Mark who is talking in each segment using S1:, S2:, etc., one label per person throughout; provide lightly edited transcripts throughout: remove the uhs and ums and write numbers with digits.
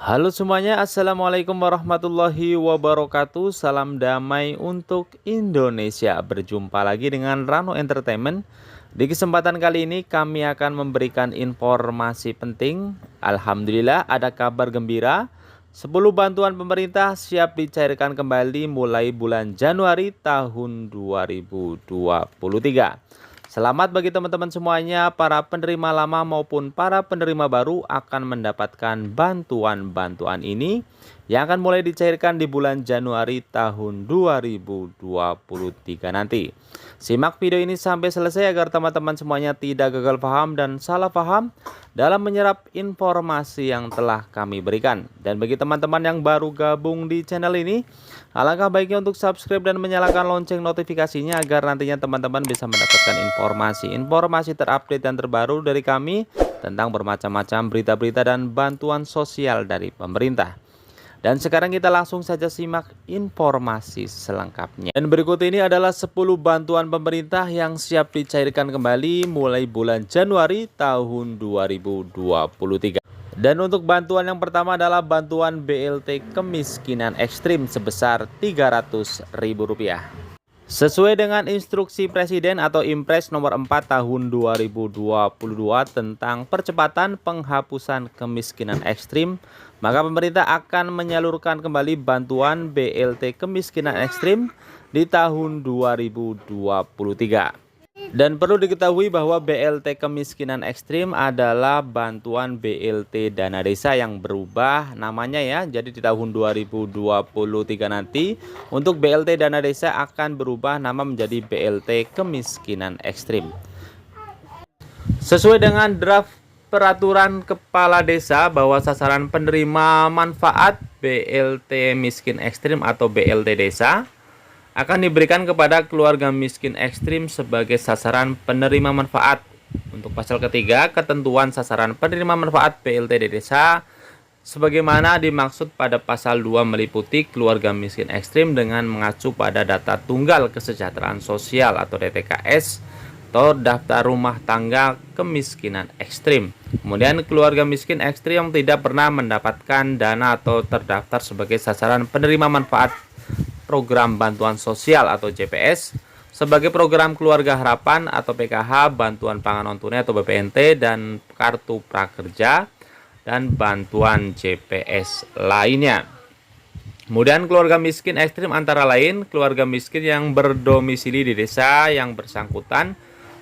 S1: Halo semuanya, Assalamualaikum warahmatullahi wabarakatuh. Salam damai untuk Indonesia. Berjumpa lagi dengan Rano Entertainment. Di kesempatan kali ini kami akan memberikan informasi penting. Alhamdulillah ada kabar gembira. 10 bantuan pemerintah siap dicairkan kembali mulai bulan Januari tahun 2023. Selamat bagi teman-teman semuanya, para penerima lama maupun para penerima baru akan mendapatkan bantuan-bantuan ini yang akan mulai dicairkan di bulan Januari tahun 2023 nanti. Simak video ini sampai selesai agar teman-teman semuanya tidak gagal paham dan salah paham dalam menyerap informasi yang telah kami berikan. Dan bagi teman-teman yang baru gabung di channel ini, alangkah baiknya untuk subscribe dan menyalakan lonceng notifikasinya agar nantinya teman-teman bisa mendapatkan informasi terupdate dan terbaru dari kami tentang bermacam-macam berita-berita dan bantuan sosial dari pemerintah. Dan sekarang kita langsung saja simak informasi selengkapnya. Dan berikut ini adalah 10 bantuan pemerintah yang siap dicairkan kembali mulai bulan Januari tahun 2023. Dan untuk bantuan yang pertama adalah bantuan BLT kemiskinan ekstrim sebesar Rp300.000. Sesuai dengan instruksi Presiden atau Impres nomor 4 tahun 2022 tentang percepatan penghapusan kemiskinan ekstrim, maka pemerintah akan menyalurkan kembali bantuan BLT kemiskinan ekstrim di tahun 2023. Dan perlu diketahui bahwa BLT kemiskinan ekstrim adalah bantuan BLT dana desa yang berubah namanya ya. Jadi di tahun 2023 nanti untuk BLT dana desa akan berubah nama menjadi BLT kemiskinan ekstrim. Sesuai dengan draft peraturan kepala desa bahwa sasaran penerima manfaat BLT miskin ekstrim atau BLT desa akan diberikan kepada keluarga miskin ekstrim sebagai sasaran penerima manfaat. Untuk pasal ketiga, ketentuan sasaran penerima manfaat BLT desa sebagaimana dimaksud pada pasal 2 meliputi keluarga miskin ekstrim dengan mengacu pada data tunggal kesejahteraan sosial atau DTKS atau daftar rumah tangga kemiskinan ekstrim. Kemudian keluarga miskin ekstrim yang tidak pernah mendapatkan dana atau terdaftar sebagai sasaran penerima manfaat program bantuan sosial atau JPS sebagai program keluarga harapan atau PKH, bantuan pangan non tunai atau BPNT dan kartu prakerja dan bantuan JPS lainnya. Kemudian keluarga miskin ekstrim antara lain keluarga miskin yang berdomisili di desa yang bersangkutan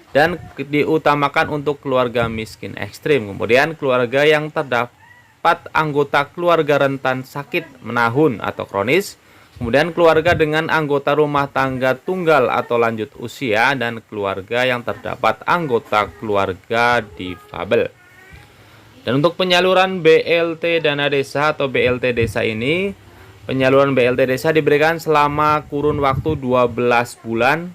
S1: dan diutamakan untuk keluarga miskin ekstrim. Kemudian keluarga yang terdapat anggota keluarga rentan sakit menahun atau kronis. Kemudian keluarga dengan anggota rumah tangga tunggal atau lanjut usia dan keluarga yang terdapat anggota keluarga difabel. Dan untuk penyaluran BLT dana desa atau BLT desa ini, penyaluran BLT desa diberikan selama kurun waktu 12 bulan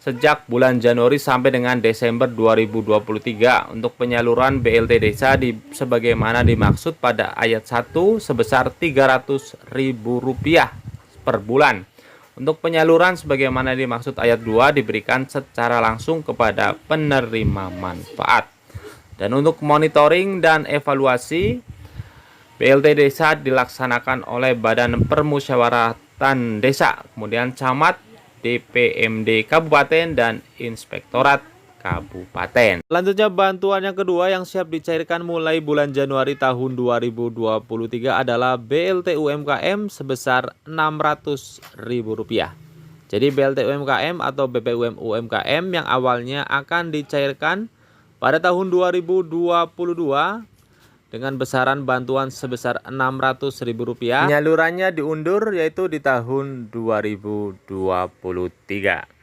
S1: sejak bulan Januari sampai dengan Desember 2023. Untuk penyaluran BLT desa sebagaimana dimaksud pada ayat 1 sebesar Rp300.000 per bulan. Untuk penyaluran sebagaimana dimaksud ayat 2 diberikan secara langsung kepada penerima manfaat. Dan untuk monitoring dan evaluasi BLT desa dilaksanakan oleh Badan Permusyawaratan Desa, kemudian camat, DPMD Kabupaten dan Inspektorat Kabupaten. Selanjutnya bantuan yang kedua yang siap dicairkan mulai bulan Januari tahun 2023 adalah BLT UMKM sebesar Rp600.000. Jadi BLT UMKM atau BPUM UMKM yang awalnya akan dicairkan pada tahun 2022 dengan besaran bantuan sebesar Rp600.000. Penyalurannya diundur yaitu di tahun 2023.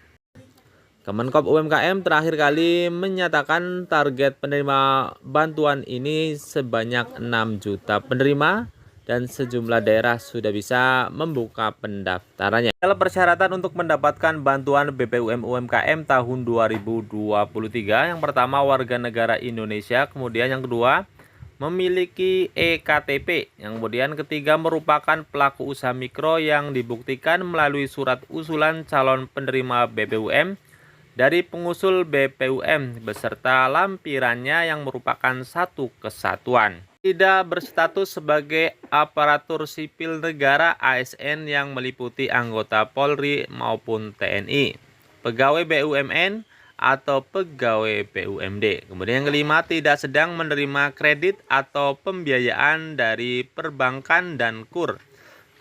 S1: Kemenkop UMKM terakhir kali menyatakan target penerima bantuan ini sebanyak 6 juta penerima dan sejumlah daerah sudah bisa membuka pendaftarannya. Dalam persyaratan untuk mendapatkan bantuan BPUM UMKM tahun 2023, yang pertama warga negara Indonesia, kemudian yang kedua memiliki EKTP, yang kemudian ketiga merupakan pelaku usaha mikro yang dibuktikan melalui surat usulan calon penerima BPUM dari pengusul BPUM beserta lampirannya yang merupakan satu kesatuan. Tidak berstatus sebagai aparatur sipil negara ASN yang meliputi anggota Polri maupun TNI, pegawai BUMN atau pegawai BUMD. Kemudian yang kelima, tidak sedang menerima kredit atau pembiayaan dari perbankan dan KUR.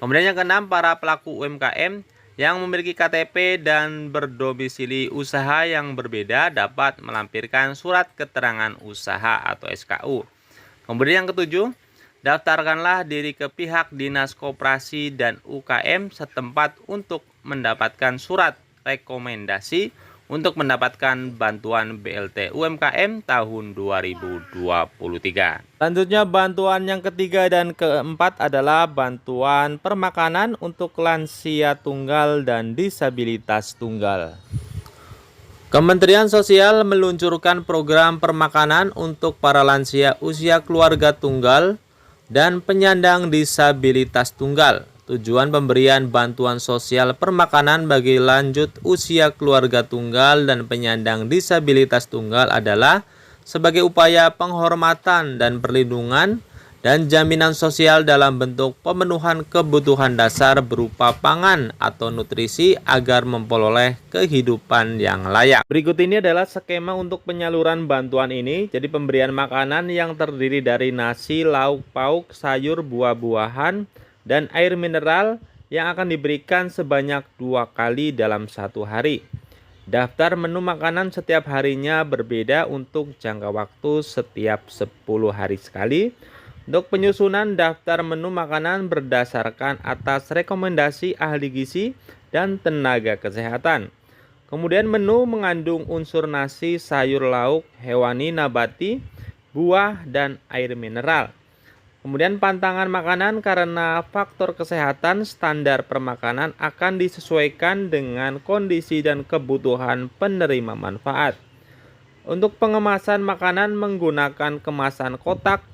S1: Kemudian yang keenam, para pelaku UMKM yang memiliki KTP dan berdomisili usaha yang berbeda dapat melampirkan surat keterangan usaha atau SKU. Kemudian yang ketujuh, daftarkanlah diri ke pihak Dinas Koperasi dan UKM setempat untuk mendapatkan surat rekomendasi untuk mendapatkan bantuan BLT UMKM tahun 2023. Selanjutnya, bantuan yang ketiga dan keempat adalah bantuan permakanan untuk lansia tunggal dan disabilitas tunggal. Kementerian Sosial meluncurkan program permakanan untuk para lansia usia keluarga tunggal dan penyandang disabilitas tunggal. Tujuan pemberian bantuan sosial permakanan bagi lanjut usia keluarga tunggal dan penyandang disabilitas tunggal adalah sebagai upaya penghormatan dan perlindungan dan jaminan sosial dalam bentuk pemenuhan kebutuhan dasar berupa pangan atau nutrisi agar memperoleh kehidupan yang layak. Berikut ini adalah skema untuk penyaluran bantuan ini. Jadi pemberian makanan yang terdiri dari nasi, lauk pauk, sayur, buah-buahan, dan air mineral yang akan diberikan sebanyak 2 kali dalam 1 hari. Daftar menu makanan setiap harinya berbeda untuk jangka waktu setiap 10 hari sekali. Untuk penyusunan daftar menu makanan berdasarkan atas rekomendasi ahli gizi dan tenaga kesehatan. Kemudian menu mengandung unsur nasi, sayur, lauk, hewani, nabati, buah, dan air mineral. Kemudian pantangan makanan karena faktor kesehatan, standar permakanan akan disesuaikan dengan kondisi dan kebutuhan penerima manfaat. Untuk pengemasan makanan menggunakan kemasan kotak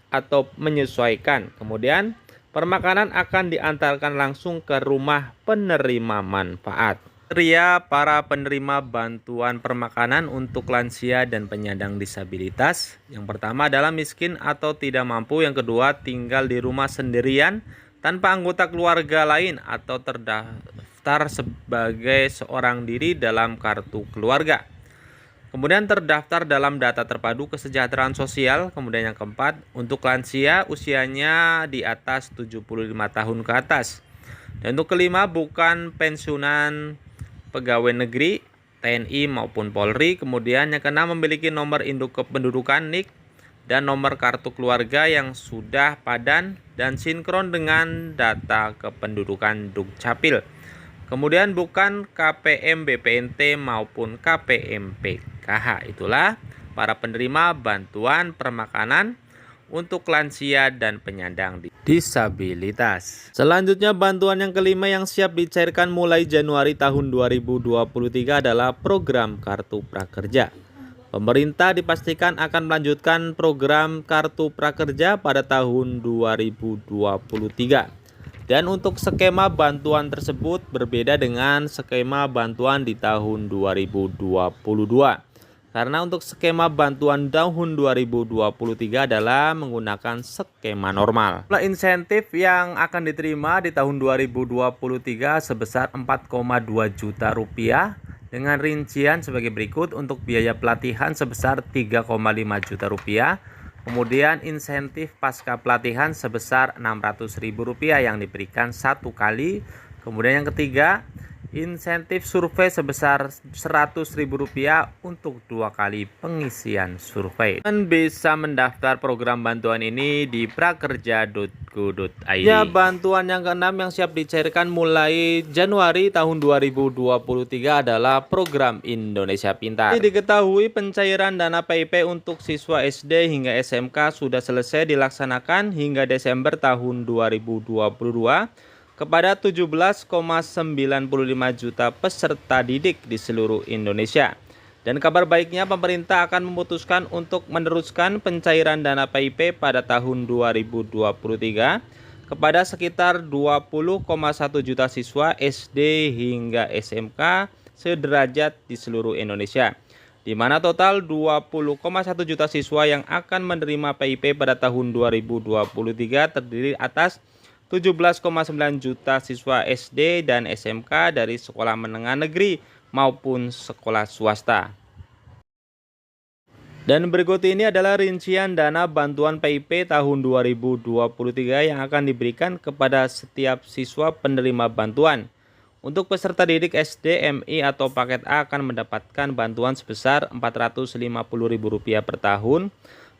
S1: atau menyesuaikan. Kemudian permakanan akan diantarkan langsung ke rumah penerima manfaat. Kriteria para penerima bantuan permakanan untuk lansia dan penyandang disabilitas. Yang pertama adalah miskin atau tidak mampu. Yang kedua, tinggal di rumah sendirian tanpa anggota keluarga lain atau terdaftar sebagai seorang diri dalam kartu keluarga. Kemudian terdaftar dalam data terpadu kesejahteraan sosial. Kemudian yang keempat, untuk lansia usianya di atas 75 tahun ke atas. Dan untuk kelima, bukan pensiunan pegawai negeri, TNI maupun Polri. Kemudian yang keenam, memiliki nomor induk kependudukan NIK dan nomor kartu keluarga yang sudah padan dan sinkron dengan data kependudukan Dukcapil. Kemudian bukan KPM BPNT maupun KPM PKH. Itulah para penerima bantuan permakanan untuk lansia dan penyandang disabilitas. Selanjutnya, bantuan yang kelima yang siap dicairkan mulai Januari tahun 2023 adalah program Kartu Prakerja. Pemerintah dipastikan akan melanjutkan program Kartu Prakerja pada tahun 2023. Dan untuk skema bantuan tersebut berbeda dengan skema bantuan di tahun 2022. Karena untuk skema bantuan tahun 2023 adalah menggunakan skema normal. Insentif yang akan diterima di tahun 2023 sebesar 4,2 juta rupiah dengan rincian sebagai berikut. Untuk biaya pelatihan sebesar 3,5 juta rupiah. Kemudian insentif pasca pelatihan sebesar Rp600.000 yang diberikan 1 kali. Kemudian yang ketiga, insentif survei sebesar Rp100.000 untuk 2 kali pengisian survei. Dan bisa mendaftar program bantuan ini di prakerja.go.id. Ya, bantuan yang keenam yang siap dicairkan mulai Januari tahun 2023 adalah program Indonesia Pintar. Ini diketahui pencairan dana PIP untuk siswa SD hingga SMK sudah selesai dilaksanakan hingga Desember tahun 2022. Kepada 17,95 juta peserta didik di seluruh Indonesia. Dan kabar baiknya, pemerintah akan memutuskan untuk meneruskan pencairan dana PIP pada tahun 2023 kepada sekitar 20,1 juta siswa SD hingga SMK sederajat di seluruh Indonesia. di mana total 20,1 juta siswa yang akan menerima PIP pada tahun 2023 terdiri atas 17,9 juta siswa SD dan SMK dari sekolah menengah negeri maupun sekolah swasta. Dan berikut ini adalah rincian dana bantuan PIP tahun 2023 yang akan diberikan kepada setiap siswa penerima bantuan. Untuk peserta didik SD, MI atau paket A akan mendapatkan bantuan sebesar Rp450.000 per tahun.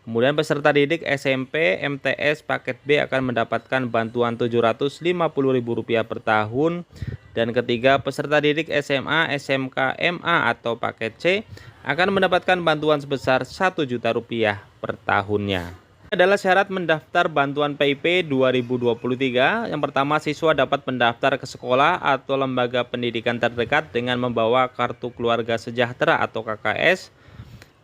S1: Kemudian peserta didik SMP, MTS, paket B akan mendapatkan bantuan Rp750.000 per tahun. Dan ketiga, peserta didik SMA, SMK, MA atau paket C akan mendapatkan bantuan sebesar Rp1 juta per tahunnya. Ini adalah syarat mendaftar bantuan PIP 2023. Yang pertama, siswa dapat mendaftar ke sekolah atau lembaga pendidikan terdekat dengan membawa kartu keluarga sejahtera atau KKS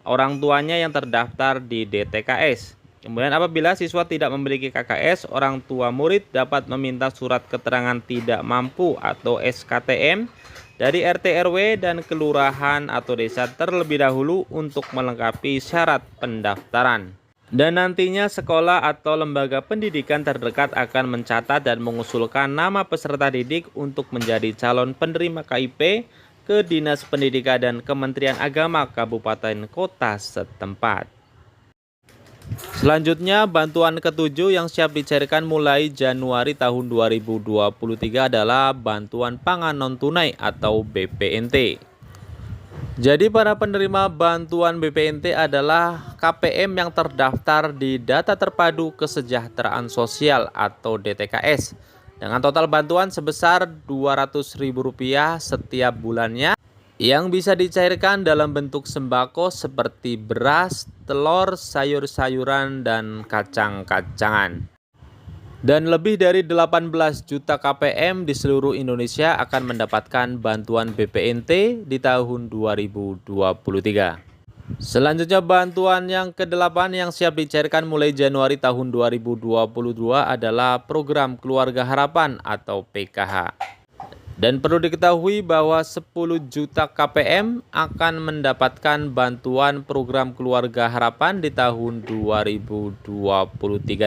S1: orang tuanya yang terdaftar di DTKS. Kemudian apabila siswa tidak memiliki KKS, orang tua murid dapat meminta surat keterangan tidak mampu atau SKTM dari RT RW dan kelurahan atau desa terlebih dahulu untuk melengkapi syarat pendaftaran. Dan nantinya sekolah atau lembaga pendidikan terdekat akan mencatat dan mengusulkan nama peserta didik untuk menjadi calon penerima KIP ke Dinas Pendidikan dan Kementerian Agama Kabupaten Kota setempat. Selanjutnya, bantuan ketujuh yang siap dicairkan mulai Januari tahun 2023 adalah bantuan pangan non-tunai atau BPNT. Jadi para penerima bantuan BPNT adalah KPM yang terdaftar di Data Terpadu Kesejahteraan Sosial atau DTKS dengan total bantuan sebesar Rp200.000 setiap bulannya yang bisa dicairkan dalam bentuk sembako seperti beras, telur, sayur-sayuran, dan kacang-kacangan. Dan lebih dari 18 juta KPM di seluruh Indonesia akan mendapatkan bantuan BPNT di tahun 2023. Selanjutnya, bantuan yang ke-8 yang siap dicairkan mulai Januari tahun 2022 adalah program Keluarga Harapan atau PKH. Dan perlu diketahui bahwa 10 juta KPM akan mendapatkan bantuan program Keluarga Harapan di tahun 2023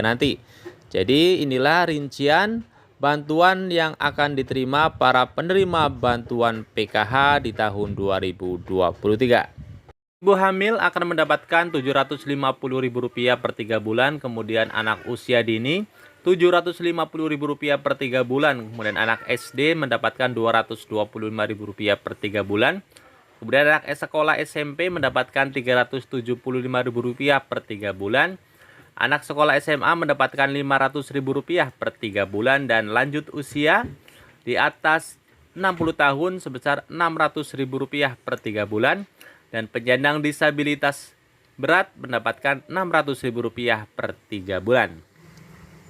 S1: nanti. Jadi inilah rincian bantuan yang akan diterima para penerima bantuan PKH di tahun 2023. Ibu hamil akan mendapatkan Rp750.000 per 3 bulan, kemudian anak usia dini Rp750.000 per 3 bulan, kemudian anak SD mendapatkan Rp225.000 per 3 bulan, kemudian anak sekolah SMP mendapatkan Rp375.000 per 3 bulan, anak sekolah SMA mendapatkan Rp500.000 per 3 bulan, dan lanjut usia di atas 60 tahun sebesar Rp600.000 per 3 bulan, dan penyandang disabilitas berat mendapatkan Rp600.000 per 3 bulan.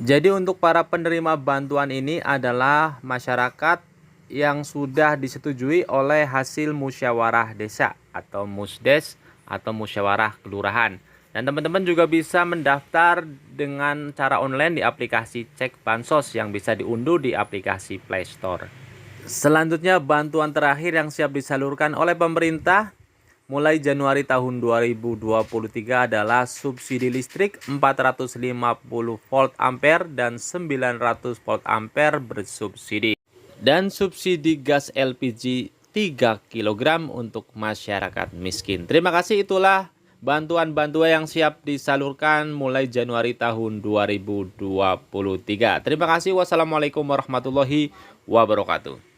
S1: Jadi untuk para penerima bantuan ini adalah masyarakat yang sudah disetujui oleh hasil musyawarah desa atau musdes atau musyawarah kelurahan. Dan teman-teman juga bisa mendaftar dengan cara online di aplikasi Cek Bansos yang bisa diunduh di aplikasi Play Store. Selanjutnya, bantuan terakhir yang siap disalurkan oleh pemerintah mulai Januari tahun 2023 adalah subsidi listrik 450 volt ampere dan 900 volt ampere bersubsidi. Dan subsidi gas LPG 3 kg untuk masyarakat miskin. Terima kasih, itulah bantuan-bantuan yang siap disalurkan mulai Januari tahun 2023. Terima kasih. Wassalamualaikum warahmatullahi wabarakatuh.